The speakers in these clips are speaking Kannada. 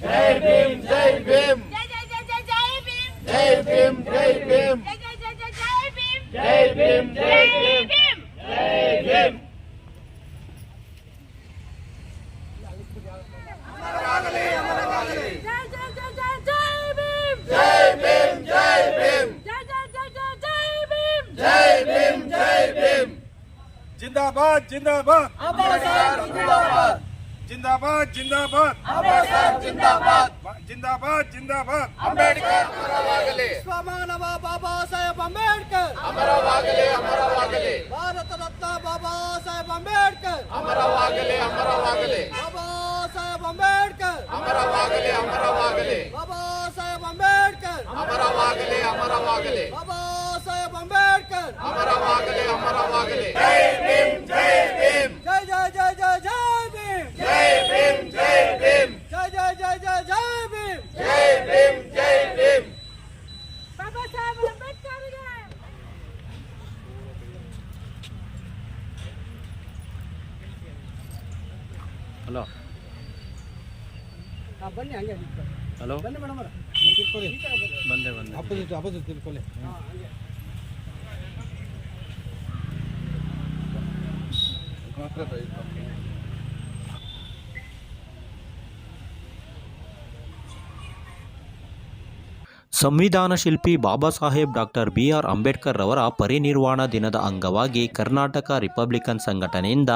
जय भीम जय भीम जय जय जय जय जय भीम जय भीम जय भीम जय जय जय जय जय भीम जय भीम जय भीम जय भीम जय भीम जय जय जय जय जय भीम जय भीम जय भीम जय जय जय जय जय भीम जय भीम जय भीम जिंदाबाद जिंदाबाद अंबेडकर जिंदाबाद जिंदाबाद जिंदाबाद अंबेडकर जिंदाबाद जिंदाबाद जिंदाबाद अंबेडकर अमरवागಲಿ ಸ್ವಾಮಾನವ ಬಾಬಾ ಸಾಹೇಬ್ ಅಂಬೇಡ್ಕರ್ ಅಮರವಾಗಲಿ ಅಮರವಾಗಲಿ ಭಾರತ ರತ್ನ ಬಾಬಾ ಸಾಹೇಬ್ ಅಂಬೇಡ್ಕರ್ ಅಮರವಾಗಲಿ ಅಮರವಾಗಲಿ ಬಾಬಾ ಸಾಹೇಬ್ ಅಂಬೇಡ್ಕರ್ ಅಮರವಾಗಲಿ ಅಮರವಾಗಲಿ ಬಾಬಾ ಸಾಹೇಬ್ ಅಂಬೇಡ್ಕರ್ ಅಮರವಾಗಲಿ ಅಮರವಾಗಲಿ ಬಾಬಾ ಸಾಹೇಬ್ ಅಂಬೇಡ್ಕರ್ ಅಮರವಾಗಲಿ ಅಮರವಾಗಲಿ ಜೈ ಭೀಮ್ ಜೈ ಭೀಮ್ ಜೈ ಜೈ ಜೈ ಜೈ ಜೈ ಭೀಮ್ ಜೈ ಭೀಮ್ ಜೈ ಭೀಮ್ ಜೈ ಜೈ ಜೈ ಜೈ ಜೈ ಭೀಮ್ ಜೈ ಭೀಮ್ ಜೈ ಭೀಮ್ ಬಾಬಾ ಸಾಹೇಬ್ ಅಂಬೇಡ್ಕರ್ಗೆ ಹಲೋ ಬನ್ನಿ ಹಂಗೆ ಹಲೋ ಬನ್ನಿ ಮೇಡಮ್ ತಿಳ್ಕೊಳ್ಳಿ ಬಂದೆ ಅಪೋಸಿಟ್ ತಿಳ್ಕೊಳ್ಳಿ ಸಂವಿಧಾನ ಶಿಲ್ಪಿ ಬಾಬಾ ಸಾಹೇಬ್ ಡಾಕ್ಟರ್ BR ಅಂಬೇಡ್ಕರ್ ರವರ ಪರಿನಿರ್ವಾಣ ದಿನದ ಅಂಗವಾಗಿ ಕರ್ನಾಟಕ ರಿಪಬ್ಲಿಕನ್ ಸಂಘಟನೆಯಿಂದ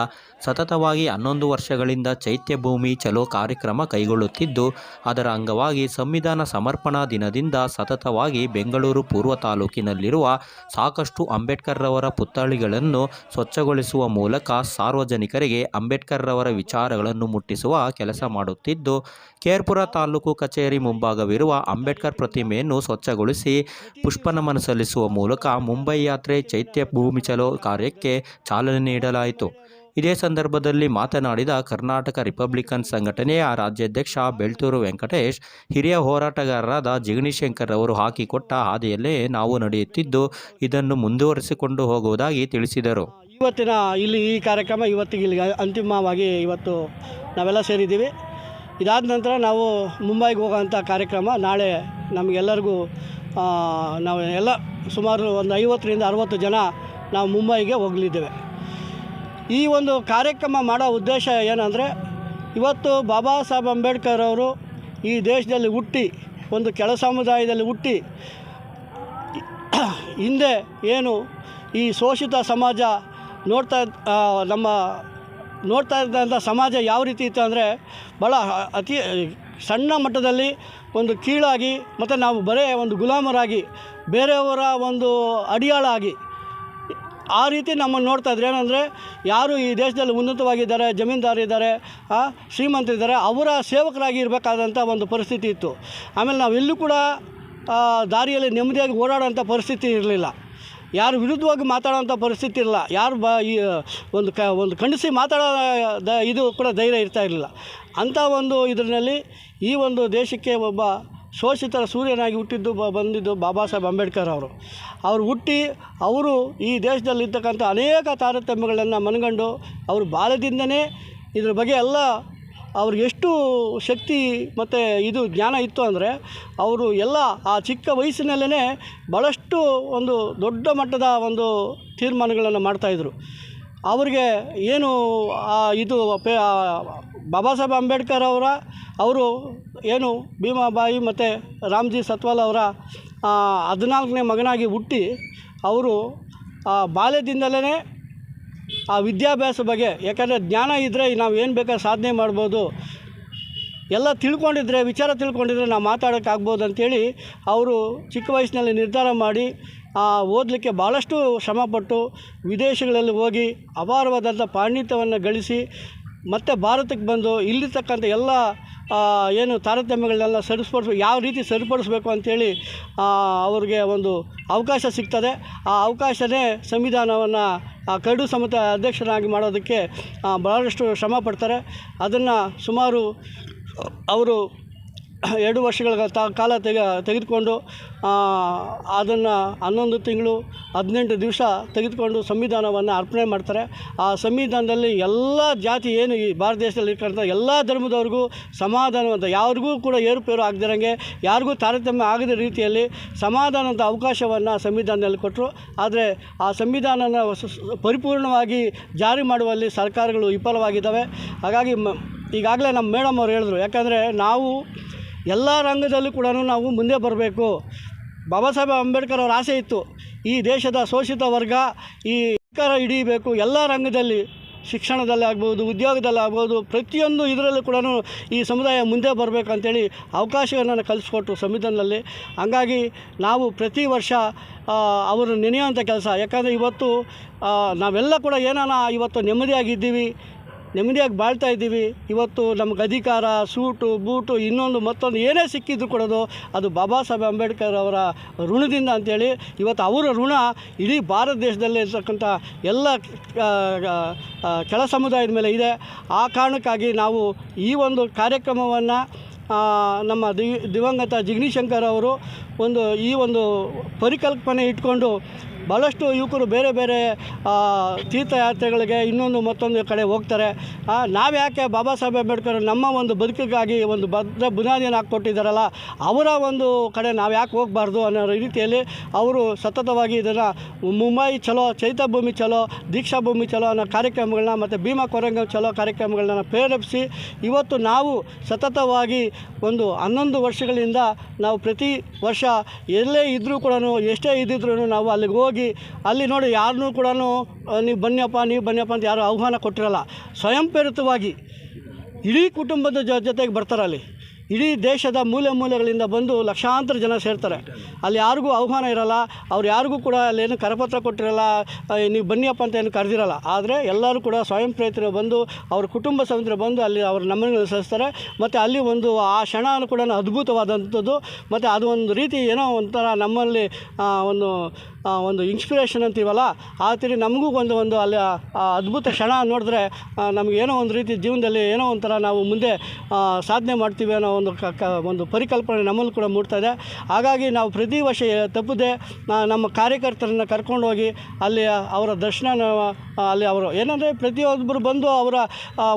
ಸತತವಾಗಿ 11 ವರ್ಷಗಳಿಂದ ಚೈತ್ಯಭೂಮಿ ಚಲೋ ಕಾರ್ಯಕ್ರಮ ಕೈಗೊಳ್ಳುತ್ತಿದ್ದು, ಅದರ ಅಂಗವಾಗಿ ಸಂವಿಧಾನ ಸಮರ್ಪಣಾ ದಿನದಿಂದ ಸತತವಾಗಿ ಬೆಂಗಳೂರು ಪೂರ್ವ ತಾಲೂಕಿನಲ್ಲಿರುವ ಸಾಕಷ್ಟು ಅಂಬೇಡ್ಕರ್ ರವರ ಪುತ್ಥಳಿಗಳನ್ನು ಸ್ವಚ್ಛಗೊಳಿಸುವ ಮೂಲಕ ಸಾರ್ವಜನಿಕರಿಗೆ ಅಂಬೇಡ್ಕರ್ ರವರ ವಿಚಾರಗಳನ್ನು ಮುಟ್ಟಿಸುವ ಕೆಲಸ ಮಾಡುತ್ತಿದ್ದು, ಕೇರ್ಪುರ ತಾಲೂಕು ಕಚೇರಿ ಮುಂಭಾಗವಿರುವ ಅಂಬೇಡ್ಕರ್ ಪ್ರತಿಮೆಯನ್ನು ಸ್ವಚ್ಛಗೊಳಿಸಿ ಪುಷ್ಪನಮನ ಸಲ್ಲಿಸುವ ಮೂಲಕ ಮುಂಬೈ ಯಾತ್ರೆ ಚೈತ್ಯ ಭೂಮಿ ಚಲೋ ಕಾರ್ಯಕ್ಕೆ ಚಾಲನೆ ನೀಡಲಾಯಿತು. ಇದೇ ಸಂದರ್ಭದಲ್ಲಿ ಮಾತನಾಡಿದ ಕರ್ನಾಟಕ ರಿಪಬ್ಲಿಕನ್ ಸಂಘಟನೆಯ ರಾಜ್ಯಾಧ್ಯಕ್ಷ ಬೆಳ್ತೂರು ವೆಂಕಟೇಶ್, ಹಿರಿಯ ಹೋರಾಟಗಾರರಾದ ಜಿಗಣಿಶಂಕರ್ ಅವರು ಹಾಕಿಕೊಟ್ಟ ಹಾದಿಯಲ್ಲೇ ನಾವು ನಡೆಯುತ್ತಿದ್ದು, ಇದನ್ನು ಮುಂದುವರಿಸಿಕೊಂಡು ಹೋಗುವುದಾಗಿ ತಿಳಿಸಿದರು. ಇವತ್ತಿನ ಇಲ್ಲಿ ಈ ಕಾರ್ಯಕ್ರಮ ಇವತ್ತಿಗೆ ಇಲ್ಲಿ ಅಂತಿಮವಾಗಿ ಇವತ್ತು ನಾವೆಲ್ಲ ಸೇರಿದ್ದೀವಿ. ಇದಾದ ನಂತರ ನಾವು ಮುಂಬೈಗೆ ಹೋಗೋಂಥ ಕಾರ್ಯಕ್ರಮ ನಾಳೆ ನಮಗೆಲ್ಲರಿಗೂ ನಾವು ಎಲ್ಲ ಸುಮಾರು ಒಂದು 50ರಿಂದ 60 ಜನ ನಾವು ಮುಂಬೈಗೆ ಹೋಗಲಿದ್ದೇವೆ. ಈ ಒಂದು ಕಾರ್ಯಕ್ರಮ ಮಾಡೋ ಉದ್ದೇಶ ಏನಂದರೆ, ಇವತ್ತು ಬಾಬಾ ಸಾಹೇಬ್ ಅಂಬೇಡ್ಕರ್ ಅವರು ಈ ದೇಶದಲ್ಲಿ ಹುಟ್ಟಿ ಒಂದು ಕೆಳ ಸಮುದಾಯದಲ್ಲಿ ಹುಟ್ಟಿ ಹಿಂದೆ ಏನು ಈ ಶೋಷಿತ ಸಮಾಜ ನೋಡ್ತಾ ಇದ್ದಂಥ ಸಮಾಜ ಯಾವ ರೀತಿ ಇತ್ತು ಅಂದರೆ, ಭಾಳ ಅತಿ ಸಣ್ಣ ಮಟ್ಟದಲ್ಲಿ ಒಂದು ಕೀಳಾಗಿ ಮತ್ತು ನಾವು ಬರೇ ಒಂದು ಗುಲಾಮರಾಗಿ ಬೇರೆಯವರ ಒಂದು ಅಡಿಯಾಳಾಗಿ ಆ ರೀತಿ ನಮ್ಮನ್ನು ನೋಡ್ತಾ ಇದ್ರು. ಏನಂದರೆ, ಯಾರು ಈ ದೇಶದಲ್ಲಿ ಉನ್ನತವಾಗಿದ್ದಾರೆ, ಜಮೀನ್ದಾರಿದ್ದಾರೆ, ಶ್ರೀಮಂತರಿದ್ದಾರೆ, ಅವರ ಸೇವಕರಾಗಿ ಇರಬೇಕಾದಂಥ ಒಂದು ಪರಿಸ್ಥಿತಿ ಇತ್ತು. ಆಮೇಲೆ ನಾವೆಲ್ಲೂ ಕೂಡ ದಾರಿಯಲ್ಲಿ ನೆಮ್ಮದಿಯಾಗಿ ಓಡಾಡೋಂಥ ಪರಿಸ್ಥಿತಿ ಇರಲಿಲ್ಲ. ಯಾರು ವಿರುದ್ಧವಾಗಿ ಮಾತಾಡೋಂಥ ಪರಿಸ್ಥಿತಿ ಇರಲಿಲ್ಲ. ಯಾರು ಈ ಒಂದು ಖಂಡಿಸಿ ಮಾತಾಡೋ ಇದು ಕೂಡ ಧೈರ್ಯ ಇರ್ತಾ ಇರಲಿಲ್ಲ. ಅಂಥ ಒಂದು ಇದರಲ್ಲಿ ಈ ಒಂದು ದೇಶಕ್ಕೆ ಒಬ್ಬ ಶೋಷಿತರ ಸೂರ್ಯನಾಗಿ ಬಂದಿದ್ದು ಬಾಬಾ ಸಾಹೇಬ್ ಅಂಬೇಡ್ಕರ್ ಅವರು ಹುಟ್ಟಿ ಅವರು ಈ ದೇಶದಲ್ಲಿರ್ತಕ್ಕಂಥ ಅನೇಕ ತಾರತಮ್ಯಗಳನ್ನು ಮನಗಂಡು ಅವರು ಬಾಲ್ಯದಿಂದನೇ ಇದ್ರ ಬಗ್ಗೆ ಎಲ್ಲ ಅವ್ರಿಗೆ ಎಷ್ಟು ಶಕ್ತಿ ಮತ್ತು ಇದು ಜ್ಞಾನ ಇತ್ತು ಅಂದರೆ, ಅವರು ಎಲ್ಲ ಆ ಚಿಕ್ಕ ವಯಸ್ಸಿನಲ್ಲೇ ಭಾಳಷ್ಟು ಒಂದು ದೊಡ್ಡ ಮಟ್ಟದ ಒಂದು ತೀರ್ಮಾನಗಳನ್ನು ಮಾಡ್ತಾಯಿದ್ರು. ಅವ್ರಿಗೆ ಏನು ಇದು ಬಾಬಾ ಸಾಹೇಬ್ ಅಂಬೇಡ್ಕರ್ ಅವರು ಏನು ಭೀಮಾಬಾಯಿ ಮತ್ತು ರಾಮ್ಜಿ ಸತ್ವಾಲ್ ಅವರ 14ನೇ ಮಗನಾಗಿ ಹುಟ್ಟಿ ಅವರು ಬಾಲ್ಯದಿಂದಲೇ ಆ ವಿದ್ಯಾಭ್ಯಾಸ ಬಗ್ಗೆ, ಯಾಕಂದರೆ ಜ್ಞಾನ ಇದ್ದರೆ ನಾವು ಏನು ಬೇಕಾದ್ರೆ ಸಾಧನೆ ಮಾಡ್ಬೋದು, ಎಲ್ಲ ವಿಚಾರ ತಿಳ್ಕೊಂಡಿದ್ರೆ ನಾವು ಮಾತಾಡೋಕ್ಕಾಗ್ಬೋದು ಅಂಥೇಳಿ ಅವರು ಚಿಕ್ಕ ವಯಸ್ಸಿನಲ್ಲಿ ನಿರ್ಧಾರ ಮಾಡಿ ಓದಲಿಕ್ಕೆ ಭಾಳಷ್ಟು ಶ್ರಮಪಟ್ಟು ವಿದೇಶಗಳಲ್ಲಿ ಹೋಗಿ ಅಪಾರವಾದಂಥ ಪಾಂಡಿತ್ಯವನ್ನು ಗಳಿಸಿ ಮತ್ತು ಭಾರತಕ್ಕೆ ಬಂದು ಇಲ್ಲಿರ್ತಕ್ಕಂಥ ಎಲ್ಲ ಏನು ತಾರತಮ್ಯಗಳನ್ನೆಲ್ಲ ಯಾವ ರೀತಿ ಸರಿಪಡಿಸ್ಬೇಕು ಅಂಥೇಳಿ ಅವ್ರಿಗೆ ಒಂದು ಅವಕಾಶ ಸಿಗ್ತದೆ. ಆ ಅವಕಾಶನೇ ಸಂವಿಧಾನವನ್ನು ಕರಡು ಸಮಿತಿ ಅಧ್ಯಕ್ಷರಾಗಿ ಮಾಡೋದಕ್ಕೆ ಭಾಳಷ್ಟು ಶ್ರಮ ಪಡ್ತಾರೆ. ಅದನ್ನು ಸುಮಾರು ಅವರು 2 ವರ್ಷಗಳ ಕಾಲ ತೆಗೆದುಕೊಂಡು ಅದನ್ನು 11 ತಿಂಗಳು 18 ದಿವಸ ತೆಗೆದುಕೊಂಡು ಸಂವಿಧಾನವನ್ನು ಅರ್ಪಣೆ ಮಾಡ್ತಾರೆ. ಆ ಸಂವಿಧಾನದಲ್ಲಿ ಎಲ್ಲ ಜಾತಿ ಏನು ಈ ಭಾರತ ದೇಶದಲ್ಲಿ ಇರ್ತಕ್ಕಂಥ ಎಲ್ಲ ಧರ್ಮದವ್ರಿಗೂ ಸಮಾಧಾನವಂತ, ಯಾರಿಗೂ ಕೂಡ ಏರುಪೇರು ಆಗದಿರಂಗೆ, ಯಾರಿಗೂ ತಾರತಮ್ಯ ಆಗದ ರೀತಿಯಲ್ಲಿ ಸಮಾಧಾನದ ಅವಕಾಶವನ್ನು ಸಂವಿಧಾನದಲ್ಲಿ ಕೊಟ್ಟರು. ಆದರೆ ಆ ಸಂವಿಧಾನನ ಪರಿಪೂರ್ಣವಾಗಿ ಜಾರಿ ಮಾಡುವಲ್ಲಿ ಸರ್ಕಾರಗಳು ವಿಫಲವಾಗಿದ್ದಾವೆ. ಹಾಗಾಗಿ ಈಗಾಗಲೇ ನಮ್ಮ ಮೇಡಮ್ ಅವ್ರು ಹೇಳಿದ್ರು, ಯಾಕಂದರೆ ನಾವು ಎಲ್ಲ ರಂಗದಲ್ಲೂ ಕೂಡ ನಾವು ಮುಂದೆ ಬರಬೇಕು. ಬಾಬಾ ಸಾಹೇಬ್ ಅಂಬೇಡ್ಕರ್ ಅವರ ಆಸೆ ಇತ್ತು, ಈ ದೇಶದ ಶೋಷಿತ ವರ್ಗ ಈ ಅಧಿಕಾರ ಹಿಡಿಯಬೇಕು, ಎಲ್ಲ ರಂಗದಲ್ಲಿ ಶಿಕ್ಷಣದಲ್ಲಿ ಆಗ್ಬೋದು, ಉದ್ಯೋಗದಲ್ಲಿ ಆಗ್ಬೋದು, ಪ್ರತಿಯೊಂದು ಇದರಲ್ಲೂ ಕೂಡ ಈ ಸಮುದಾಯ ಮುಂದೆ ಬರಬೇಕಂತೇಳಿ ಅವಕಾಶವನ್ನು ಕಲಿಸ್ಕೊಟ್ರು ಸಂವಿಧಾನದಲ್ಲಿ. ಹಂಗಾಗಿ ನಾವು ಪ್ರತಿ ವರ್ಷ ಅವರು ನೆನೆಯುವಂಥ ಕೆಲಸ, ಯಾಕಂದರೆ ಇವತ್ತು ನಾವೆಲ್ಲ ಕೂಡ ಇವತ್ತು ನೆಮ್ಮದಿಯಾಗಿದ್ದೀವಿ, ನೆಮ್ಮದಿಯಾಗಿ ಬಾಳ್ತಾ ಇದ್ದೀವಿ. ಇವತ್ತು ನಮಗೆ ಅಧಿಕಾರ, ಸೂಟು ಬೂಟು ಇನ್ನೊಂದು ಮತ್ತೊಂದು ಏನೇ ಸಿಕ್ಕಿದ್ರು ಕೊಡೋದು ಅದು ಬಾಬಾ ಸಾಹೇಬ್ ಅಂಬೇಡ್ಕರ್ ಅವರ ಋಣದಿಂದ ಅಂಥೇಳಿ ಇವತ್ತು ಅವರ ಋಣ ಇಡೀ ಭಾರತ ದೇಶದಲ್ಲೇ ಇರ್ತಕ್ಕಂಥ ಎಲ್ಲ ಕೆಳ ಸಮುದಾಯದ ಮೇಲೆ ಇದೆ. ಆ ಕಾರಣಕ್ಕಾಗಿ ನಾವು ಈ ಒಂದು ಕಾರ್ಯಕ್ರಮವನ್ನು ನಮ್ಮ ದಿವಂಗತ ಜಿಗ್ನಿ ಶಂಕರ್ ಅವರು ಈ ಒಂದು ಪರಿಕಲ್ಪನೆ ಇಟ್ಕೊಂಡು ಭಾಳಷ್ಟು ಯುವಕರು ಬೇರೆ ಬೇರೆ ತೀರ್ಥಯಾತ್ರೆಗಳಿಗೆ ಇನ್ನೊಂದು ಮತ್ತೊಂದು ಕಡೆ ಹೋಗ್ತಾರೆ. ನಾವು ಯಾಕೆ ಬಾಬಾ ಸಾಹೇಬ್ ಅಂಬೇಡ್ಕರ್ ನಮ್ಮ ಒಂದು ಬದುಕಿಗಾಗಿ ಒಂದು ಭದ್ರ ಬುನಾದಿಯನ್ನು ಹಾಕ್ಕೊಟ್ಟಿದ್ದಾರಲ್ಲ, ಅವರ ಒಂದು ಕಡೆ ನಾವು ಯಾಕೆ ಹೋಗಬಾರ್ದು ಅನ್ನೋ ರೀತಿಯಲ್ಲಿ ಅವರು ಸತತವಾಗಿ ಇದನ್ನು ಮುಂಬೈ ಚಲೋ, ಚೈತ್ಯಭೂಮಿ ಚಲೋ, ದೀಕ್ಷಾಭೂಮಿ ಚಲೋ ಅನ್ನೋ ಕಾರ್ಯಕ್ರಮಗಳನ್ನ ಮತ್ತು ಭೀಮಾ ಕೊರೆಂಗಾವ್ ಚಲೋ ಕಾರ್ಯಕ್ರಮಗಳನ್ನ ಪ್ರೇರೇಪಿಸಿ ಇವತ್ತು ನಾವು ಸತತವಾಗಿ 11 ವರ್ಷಗಳಿಂದ ನಾವು ಪ್ರತಿ ವರ್ಷ ಎಲ್ಲೇ ಇದ್ದರೂ ಕೂಡ ಎಷ್ಟೇ ಇದ್ದಿದ್ರೂ ನಾವು ಅಲ್ಲಿಗೆ ಹೋಗಿ ಅಲ್ಲಿ ನೋಡಿ ಯಾರನ್ನೂ ಕೂಡ ನೀವು ಬನ್ನಿಯಪ್ಪ ಅಂತ ಯಾರು ಆಹ್ವಾನ ಕೊಟ್ಟಿರಲ್ಲ. ಸ್ವಯಂ ಪ್ರೇರಿತವಾಗಿ ಇಡೀ ಕುಟುಂಬದ ಜೊತೆಗೆ ಬರ್ತಾರೆ. ಅಲ್ಲಿ ಇಡೀ ದೇಶದ ಮೂಲೆಗಳಿಂದ ಬಂದು ಲಕ್ಷಾಂತರ ಜನ ಸೇರ್ತಾರೆ. ಅಲ್ಲಿ ಯಾರಿಗೂ ಆಹ್ವಾನ ಇರಲ್ಲ, ಅವ್ರು ಯಾರಿಗೂ ಕೂಡ ಅಲ್ಲೇನು ಕರಪತ್ರ ಕೊಟ್ಟಿರಲ್ಲ, ನೀವು ಬನ್ನಿಯಪ್ಪ ಅಂತ ಏನು ಕರೆದಿರಲ್ಲ. ಆದರೆ ಎಲ್ಲರೂ ಕೂಡ ಸ್ವಯಂ ಪ್ರೇರಿತರು ಬಂದು ಅವ್ರ ಕುಟುಂಬ ಸಮೇತರು ಬಂದು ಅಲ್ಲಿ ಅವ್ರ ನಮ್ಮನ್ನು ಸಲ್ಲಿಸ್ತಾರೆ. ಮತ್ತು ಅಲ್ಲಿ ಆ ಕ್ಷಣ ಕೂಡ ಅದ್ಭುತವಾದಂಥದ್ದು. ಮತ್ತು ಅದು ಒಂದು ರೀತಿ ಏನೋ ಒಂಥರ ನಮ್ಮಲ್ಲಿ ಒಂದು ಇನ್ಸ್ಪಿರೇಷನ್ ಅಂತೀವಲ್ಲ, ಆ ರೀತಿ ನಮಗೂ ಒಂದು ಅಲ್ಲಿ ಅದ್ಭುತ ಕ್ಷಣ ನೋಡಿದ್ರೆ ನಮಗೇನೋ ಒಂದು ರೀತಿ ಜೀವನದಲ್ಲಿ ಏನೋ ಒಂಥರ ನಾವು ಮುಂದೆ ಸಾಧನೆ ಮಾಡ್ತೀವಿ ಅನ್ನೋ ಒಂದು ಪರಿಕಲ್ಪನೆ ನಮ್ಮಲ್ಲಿ ಕೂಡ ಮೂಡ್ತಾಯಿದೆ. ಹಾಗಾಗಿ ನಾವು ಪ್ರತಿ ವರ್ಷ ತಪ್ಪದೆ ನಮ್ಮ ಕಾರ್ಯಕರ್ತರನ್ನು ಕರ್ಕೊಂಡೋಗಿ ಅಲ್ಲಿ ಅವರ ದರ್ಶನ, ಅಲ್ಲಿ ಅವರು ಏನಂದರೆ ಪ್ರತಿಯೊಬ್ಬರು ಬಂದು ಅವರ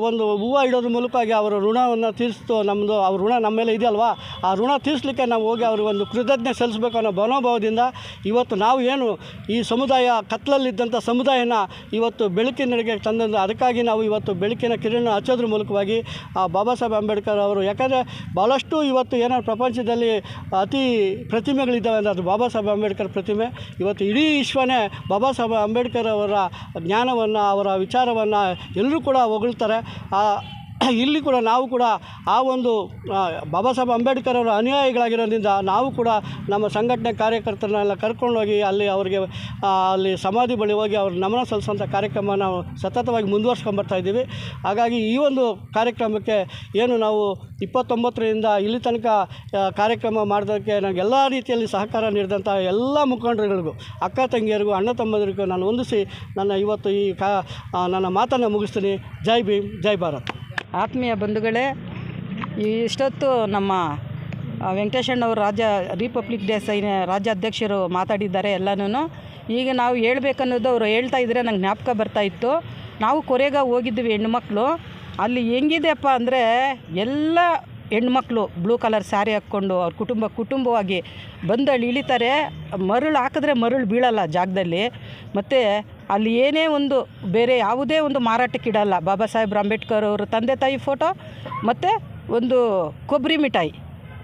ಒಂದು ಹೂವು ಇಡೋದ್ರ ಮೂಲಕವಾಗಿ ಅವರ ಋಣವನ್ನು ತೀರಿಸ್ತು. ನಮ್ಮದು ಅವ್ರ ಋಣ ನಮ್ಮ ಮೇಲೆ ಇದೆಯಲ್ವಾ, ಆ ಋಣ ತೀರಿಸಲಿಕ್ಕೆ ನಾವು ಹೋಗಿ ಅವ್ರಿಗೊಂದು ಕೃತಜ್ಞತೆ ಸಲ್ಲಿಸಬೇಕು ಅನ್ನೋ ಮನೋಭಾವದಿಂದ ಇವತ್ತು ನಾವು ಈ ಸಮುದಾಯ ಕತ್ತಲಲ್ಲಿದ್ದಂಥ ಸಮುದಾಯನ ಇವತ್ತು ಬೆಳಕಿನೆಡೆಗೆ ತಂದಂದು. ಅದಕ್ಕಾಗಿ ನಾವು ಇವತ್ತು ಬೆಳಕಿನ ಕಿರಣ ಹಚ್ಚೋದ್ರ ಮೂಲಕವಾಗಿ ಬಾಬಾ ಸಾಹೇಬ್ ಅಂಬೇಡ್ಕರ್ ಅವರು, ಯಾಕಂದರೆ ಭಾಳಷ್ಟು ಇವತ್ತು ಏನಾದ್ರು ಪ್ರಪಂಚದಲ್ಲಿ ಅತಿ ಪ್ರತಿಮೆಗಳಿದ್ದಾವೆ ಅಂದರೆ ಅದು ಬಾಬಾ ಸಾಹೇಬ್ ಅಂಬೇಡ್ಕರ್ ಪ್ರತಿಮೆ. ಇವತ್ತು ಇಡೀ ವಿಶ್ವನೇ ಬಾಬಾ ಸಾಹೇಬ್ ಅಂಬೇಡ್ಕರ್ ಅವರ ಜ್ಞಾನವನ್ನು, ಅವರ ವಿಚಾರವನ್ನು ಎಲ್ಲರೂ ಕೂಡ ಹೊಗಳ್ತಾರೆ. ಇಲ್ಲಿ ಕೂಡ ನಾವು ಕೂಡ ಆ ಒಂದು ಬಾಬಾ ಸಾಹೇಬ್ ಅಂಬೇಡ್ಕರ್ ಅವರ ಅನುಯಾಯಿಗಳಾಗಿರೋದ್ರಿಂದ ನಾವು ಕೂಡ ನಮ್ಮ ಸಂಘಟನೆ ಕಾರ್ಯಕರ್ತರನ್ನೆಲ್ಲ ಕರ್ಕೊಂಡೋಗಿ ಅಲ್ಲಿ ಅವರಿಗೆ ಅಲ್ಲಿ ಸಮಾಧಿ ಬಳಿ ಹೋಗಿ ಅವ್ರ ನಮನ ಸಲ್ಲಿಸುವಂಥ ಕಾರ್ಯಕ್ರಮ ನಾವು ಸತತವಾಗಿ ಮುಂದುವರ್ಸ್ಕೊಂಬರ್ತಾಯಿದ್ದೀವಿ. ಹಾಗಾಗಿ ಈ ಒಂದು ಕಾರ್ಯಕ್ರಮಕ್ಕೆ ಏನು ನಾವು 29ರಿಂದ ಇಲ್ಲಿ ತನಕ ಕಾರ್ಯಕ್ರಮ ಮಾಡೋದಕ್ಕೆ ನನಗೆ ಎಲ್ಲ ರೀತಿಯಲ್ಲಿ ಸಹಕಾರ ನೀಡಿದಂಥ ಎಲ್ಲ ಮುಖಂಡರುಗಳಿಗೂ, ಅಕ್ಕ ತಂಗಿಯರಿಗೂ, ಅಣ್ಣ ತಮ್ಮಂದಿರಿಗೂ ನಾನು ಹೊಂದಿಸಿ ಇವತ್ತು ನನ್ನ ಮಾತನ್ನು ಮುಗಿಸ್ತೀನಿ. ಜೈ ಭೀಮ್, ಜೈ ಭಾರತ್. ಆತ್ಮೀಯ ಬಂಧುಗಳೇ, ಇಷ್ಟೊತ್ತು ನಮ್ಮ ವೆಂಕಟೇಶಣ್ಣವರು ರಿಪಬ್ಲಿಕ್ ಡೇ ರಾಜ್ಯಾಧ್ಯಕ್ಷರು ಮಾತಾಡಿದ್ದಾರೆ ಎಲ್ಲನೂ. ಈಗ ನಾವು ಹೇಳ್ಬೇಕನ್ನೋದು ಅವರು ಹೇಳ್ತಾ ಇದ್ದರೆ ನಂಗೆ ಜ್ಞಾಪಕ ಬರ್ತಾಯಿತ್ತು. ನಾವು ಕೊರೆಗಾಂವ್ ಹೋಗಿದ್ವಿ ಹೆಣ್ಮಕ್ಳು. ಅಲ್ಲಿ ಹೆಂಗಿದೆಯಪ್ಪ ಅಂದರೆ ಎಲ್ಲ ಹೆಣ್ಮಕ್ಳು ಬ್ಲೂ ಕಲರ್ ಸ್ಯಾರಿ ಹಾಕ್ಕೊಂಡು ಅವ್ರ ಕುಟುಂಬವಾಗಿ ಬಂದು ಅಲ್ಲಿ ಇಳಿತಾರೆ. ಮರಳು ಹಾಕಿದ್ರೆ ಮರಳು ಬೀಳಲ್ಲ ಜಾಗದಲ್ಲಿ. ಮತ್ತು ಅಲ್ಲಿ ಏನೇ ಒಂದು ಬೇರೆ ಯಾವುದೇ ಒಂದು ಮಾರಾಟಕ್ಕಿಡಲ್ಲ. ಬಾಬಾ ಸಾಹೇಬ್ ಅಂಬೇಡ್ಕರ್ ಅವರು ತಂದೆ ತಾಯಿ ಫೋಟೋ ಮತ್ತು ಒಂದು ಕೊಬ್ಬರಿ ಮಿಠಾಯಿ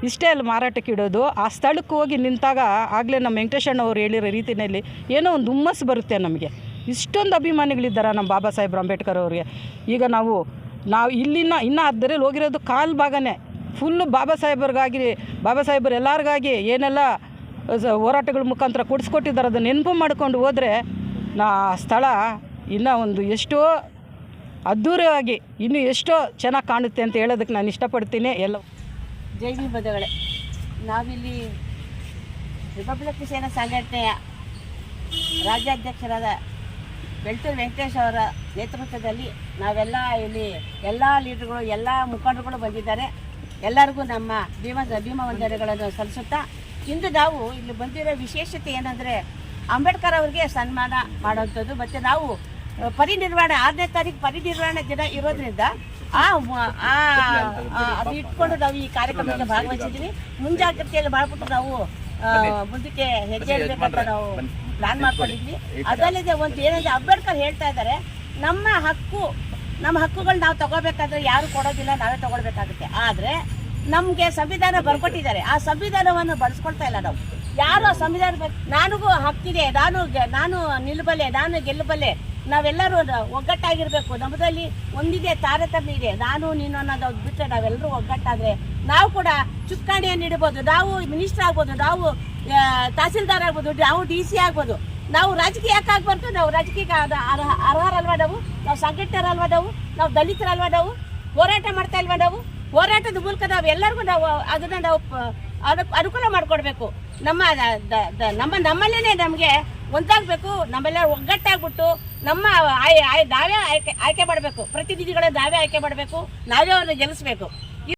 ಇಷ್ಟೇ ಅಲ್ಲಿ ಮಾರಾಟಕ್ಕೆ ಇಡೋದು. ಆ ಸ್ಥಳಕ್ಕೆ ಹೋಗಿ ನಿಂತಾಗ ಆಗಲೇ ನಮ್ಮ ವೆಂಕಟೇಶಣ್ಣವ್ರು ಹೇಳಿರೋ ರೀತಿಯಲ್ಲಿ ಏನೋ ಒಂದು ಹುಮ್ಮಸ್ಸು ಬರುತ್ತೆ ನಮಗೆ. ಇಷ್ಟೊಂದು ಅಭಿಮಾನಿಗಳಿದ್ದಾರೆ ನಮ್ಮ ಬಾಬಾ ಸಾಹೇಬ್ ಅಂಬೇಡ್ಕರ್ ಅವ್ರಿಗೆ. ಈಗ ನಾವು ಇನ್ನೂ ಅದರಲ್ಲಿ ಹೋಗಿರೋದು ಕಾಲು ಭಾಗನೇ ಫುಲ್ಲು ಬಾಬಾ ಸಾಹೇಬರು ಎಲ್ಲರಿಗಾಗಿ ಏನೆಲ್ಲ ಹೋರಾಟಗಳ ಮುಖಾಂತರ ಕೊಡಿಸ್ಕೊಟ್ಟಿದ್ದಾರೆ ಅದನ್ನು ನೆನಪು ಮಾಡ್ಕೊಂಡು ಹೋದರೆ ಸ್ಥಳ ಇನ್ನೂ ಒಂದು ಎಷ್ಟೋ ಅದ್ಧೂರಿಯಾಗಿ ಇನ್ನೂ ಎಷ್ಟೋ ಚೆನ್ನಾಗಿ ಕಾಣುತ್ತೆ ಅಂತ ಹೇಳೋದಕ್ಕೆ ನಾನು ಇಷ್ಟಪಡ್ತೀನಿ. ಜೈ ಭೀಮ್ ಬಂಧುಗಳೇ, ನಾವಿಲ್ಲಿ ರಿಪಬ್ಲಿಕ್ ಸೇನಾ ಸಂಘಟನೆಯ ರಾಜ್ಯಾಧ್ಯಕ್ಷರಾದ ಬೆಳ್ತೂರು ವೆಂಕಟೇಶ್ ಅವರ ನೇತೃತ್ವದಲ್ಲಿ ನಾವೆಲ್ಲ ಇಲ್ಲಿ ಎಲ್ಲ ಲೀಡರ್ಗಳು, ಎಲ್ಲ ಮುಖಂಡರುಗಳು ಬಂದಿದ್ದಾರೆ. ಎಲ್ಲರಿಗೂ ನಮ್ಮ ಭೀಮ ವಂದನೆಗಳನ್ನು ಸಲ್ಲಿಸುತ್ತಾ, ಇಂದು ನಾವು ಇಲ್ಲಿ ಬಂದಿರೋ ವಿಶೇಷತೆ ಏನಂದರೆ ಅಂಬೇಡ್ಕರ್ ಅವರಿಗೆ ಸನ್ಮಾನ ಮಾಡುವಂಥದ್ದು. ಮತ್ತು ನಾವು ಪರಿನಿರ್ವಾಣ 6ನೇ ತಾರೀಕು ಪರಿನಿರ್ವಾಣ ದಿನ ಇರೋದ್ರಿಂದ ಅದು ಇಟ್ಕೊಂಡು ನಾವು ಈ ಕಾರ್ಯಕ್ರಮಕ್ಕೆ ಭಾಗವಹಿಸಿದ್ದೀವಿ. ಮುಂಜಾಗ್ರತೆಯಲ್ಲಿ ಮಾಡಿಬಿಟ್ಟು ನಾವು ಮುಂದಕ್ಕೆ ಹೆಜ್ಜೆ ಇಡಬೇಕಂತ ನಾವು ಪ್ಲಾನ್ ಮಾಡ್ಕೊಂಡಿದ್ವಿ. ಅದಲ್ಲದೆ ಒಂದು ಏನಂದರೆ ಅಂಬೇಡ್ಕರ್ ಹೇಳ್ತಾ ಇದ್ದಾರೆ, ನಮ್ಮ ಹಕ್ಕುಗಳು ನಾವು ತಗೋಬೇಕಾದ್ರೆ ಯಾರು ಕೊಡೋದಿಲ್ಲ, ನಾವೇ ತಗೊಳ್ಬೇಕಾಗುತ್ತೆ. ಆದರೆ ನಮಗೆ ಸಂವಿಧಾನ ಬರ್ಕೊಟ್ಟಿದ್ದಾರೆ, ಆ ಸಂವಿಧಾನವನ್ನು ಬಳಸ್ಕೊಳ್ತಾ ಇಲ್ಲ ನಾವು. ಯಾರು ಸಂವಿಧಾನ ನನಗೂ ಹಕ್ಕಿದೆ, ನಾನು ನಿಲ್ಲಬಲ್ಲೆ, ನಾನು ಗೆಲ್ಲಬಲ್ಲೆ, ನಾವೆಲ್ಲರೂ ಒಗ್ಗಟ್ಟಾಗಿರಬೇಕು. ನಮ್ಮದಲ್ಲಿ ಒಂದಿದೆ, ತಾರತಮ್ಯ ಇದೆ, ನಾನು ನೀನು ಅನ್ನೋದು ಬಿಟ್ಟರೆ ನಾವೆಲ್ಲರೂ ಒಗ್ಗಟ್ಟಾದರೆ ನಾವು ಕೂಡ ಚುಕ್ಕಾಣಿಯನ್ನು ನೀಡಬಹುದು, ನಾವು ಮಿನಿಸ್ಟರ್ ಆಗ್ಬೋದು, ನಾವು ತಹಸೀಲ್ದಾರ್ ಆಗ್ಬೋದು, ನಾವು DC ಆಗ್ಬೋದು. ನಾವು ರಾಜಕೀಯ ಯಾಕೆ ಆಗ್ಬಾರ್ದು? ನಾವು ರಾಜಕೀಯಕ್ಕೆ ಅರ್ಹರಲ್ವಾ ನಾವು ಸಂಘಟನೆಯರಲ್ವಾ ನಾವು ದಲಿತರಲ್ವಾ ನಾವು ಹೋರಾಟ ಮಾಡ್ತಾ ಇಲ್ವಾ ಹೋರಾಟದ ಮೂಲಕ ನಾವು ಎಲ್ಲರಿಗೂ ಅದನ್ನು ನಾವು ಅನುಕೂಲ ಮಾಡಿಕೊಡ್ಬೇಕು. ನಮ್ಮಲ್ಲೇ ನಮಗೆ ಒಂದಾಗಬೇಕು, ನಮ್ಮೆಲ್ಲ ಒಗ್ಗಟ್ಟಾಗ್ಬಿಟ್ಟು ನಾವೇ ಆಯ್ಕೆ ಮಾಡಬೇಕು, ಪ್ರತಿನಿಧಿಗಳ ನಾವೇ ಆಯ್ಕೆ ಮಾಡಬೇಕು, ನಾವೇ ಅವ್ರನ್ನ ಗೆಲ್ಲಿಸ್ಬೇಕು.